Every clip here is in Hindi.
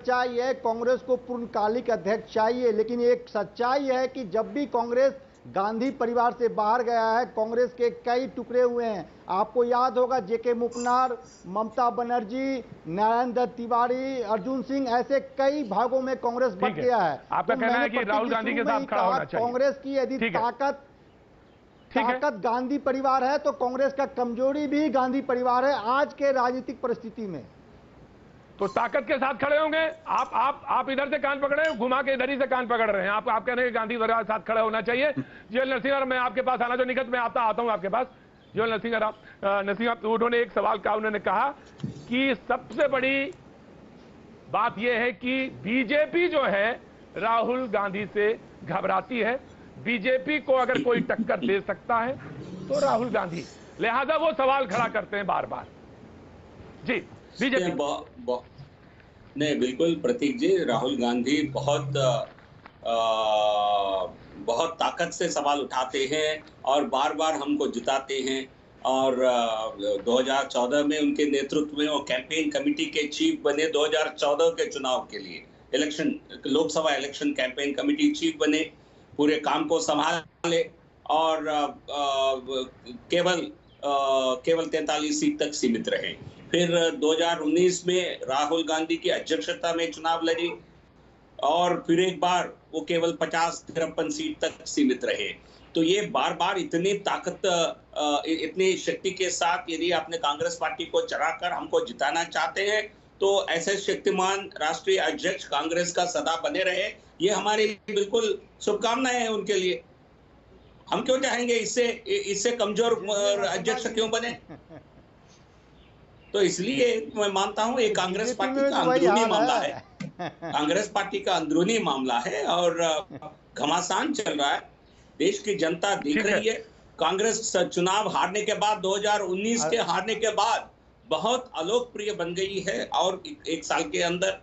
सच्चाई है, कांग्रेस को पूर्णकालिक अध्यक्ष चाहिए, लेकिन एक सच्चाई है कि जब भी कांग्रेस गांधी परिवार से बाहर गया है, कांग्रेस के कई टुकड़े हुए हैं। आपको याद होगा जेके मुपनार, ममता बनर्जी, नारायण दत्त तिवारी, अर्जुन सिंह, ऐसे कई भागों में कांग्रेस बट गया है। आपका कहना है कि राहुल गांधी के साथ खड़ा होना चाहिए। कांग्रेस की यदि ताकत गांधी परिवार है तो कांग्रेस का कमजोरी भी गांधी परिवार है आज के राजनीतिक परिस्थिति में। तो ताकत के साथ खड़े होंगे। आप इधर से कान पकड़े, घुमा के इधर ही से कान पकड़ रहे हैं। आप कह रहे हैं गांधी परिवार के साथ खड़ा होना चाहिए। जीएल नरसिम्हा, मैं आपके पास आना जो निकट में आता हूं आपके पास। जीएल नरसिम्हा, उन्होंने एक सवाल का उन्होंने कहा कि सबसे बड़ी बात यह है कि बीजेपी जो है राहुल गांधी से घबराती है। बीजेपी को अगर कोई टक्कर दे सकता है तो राहुल गांधी, लिहाजा वो सवाल खड़ा करते हैं बार बार। जी बीजेपी नहीं, बिल्कुल प्रतीक जी, राहुल गांधी बहुत ताकत से सवाल उठाते हैं और बार बार हमको जिताते हैं। और 2014 में उनके नेतृत्व में वो कैंपेन कमेटी के चीफ बने। 2014 के चुनाव के लिए Lok Sabha election campaign committee chief बने, पूरे काम को संभाले और केवल 43 सीट तक सीमित रहे। फिर 2019 में राहुल गांधी की अध्यक्षता में चुनाव लड़ी और फिर एक बार वो केवल 50-53 सीट तक सीमित रहे। तो ये बार बार इतनी ताकत, इतनी शक्ति के साथ यदि आपने कांग्रेस पार्टी को चढ़ाकर हमको जिताना चाहते हैं तो ऐसे शक्तिमान राष्ट्रीय अध्यक्ष कांग्रेस का सदा बने रहे, ये हमारी बिल्कुल शुभकामनाएं हैं उनके लिए। हम क्यों चाहेंगे इससे कमजोर अध्यक्ष क्यों बने? तो इसलिए मैं मानता हूं ये कांग्रेस पार्टी का अंदरूनी मामला है। कांग्रेस पार्टी का अंदरूनी मामला है और घमासान चल रहा है। देश की जनता देख रही है। कांग्रेस चुनाव हारने के बाद, 2019 के हारने के बाद बहुत अलोकप्रिय बन गई है और एक साल के अंदर।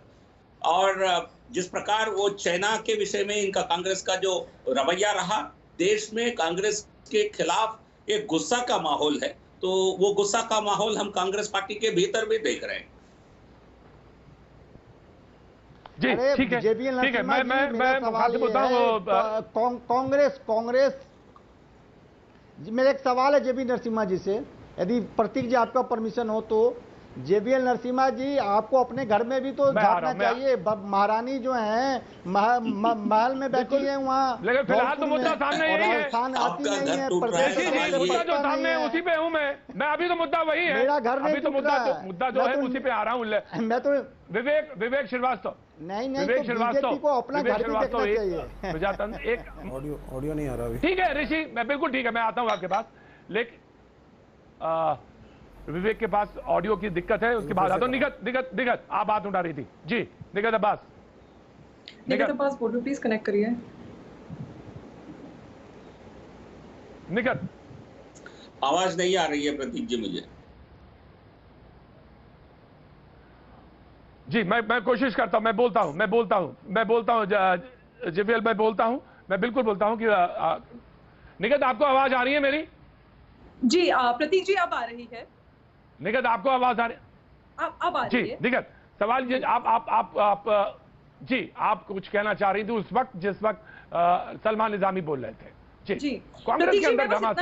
और जिस प्रकार वो चाइना के विषय में इनका कांग्रेस का जो रवैया रहा, देश में कांग्रेस के खिलाफ एक गुस्सा का माहौल है। तो वो गुस्सा का माहौल हम कांग्रेस पार्टी के भीतर भी देख रहे हैं। जी ठीक है, ठीक है। मैं मुखातिब होता हूं कांग्रेस मेरा एक सवाल है जेबी नरसिम्हा जी से, यदि प्रतीक जी आपका परमिशन हो तो। जेबीएल नरसिम्हा जी, आपको अपने घर में भी तो झांकना चाहिए। महारानी जो है महल में बैठी है वहाँ, लेकिन फिलहाल तो मुद्दा सामने यही है। राजस्थान आती नहीं है, मुद्दा जो सामने है उसी पे हूँ मैं अभी तो मुद्दा वही है। मेरा घर नहीं, अभी तो मुद्दा जो है उसी पे आ रहा हूँ मैं तो। विवेक श्रीवास्तव, नहीं विवेक श्रीवास्तव को अपना घर भी देखना चाहिए। प्रजातंत्र एक ऑडियो नहीं आ रहा अभी। ठीक है ऋषि, मैं बिल्कुल ठीक है, मैं आता हूँ आपके पास। लेकिन विवेक के पास ऑडियो की दिक्कत है, उसके बाद आता हूं। निगत आप बात उठा रही थी जी। निगत अब्बास बोलो, प्लीज कनेक्ट करिए। निगत, आवाज नहीं आ रही है प्रतीक जी मुझे। जी मैं कोशिश करता हूं, मैं बोलता हूं जेवीएल, मैं बोलता हूं, मैं बिल्कुल बोलता हूं कि निगत आपको आवाज आ रही है मेरी? जी प्रतीक जी अब आ रही है। निगत आपको आवाज आ रही? अब आ रही है। निगत, सवाल ये, आप जी आप कुछ कहना चाह रही थी उस वक्त जिस वक्त सलमान निजामी बोल रहे थे। जी कांग्रेस के अंदर घमासान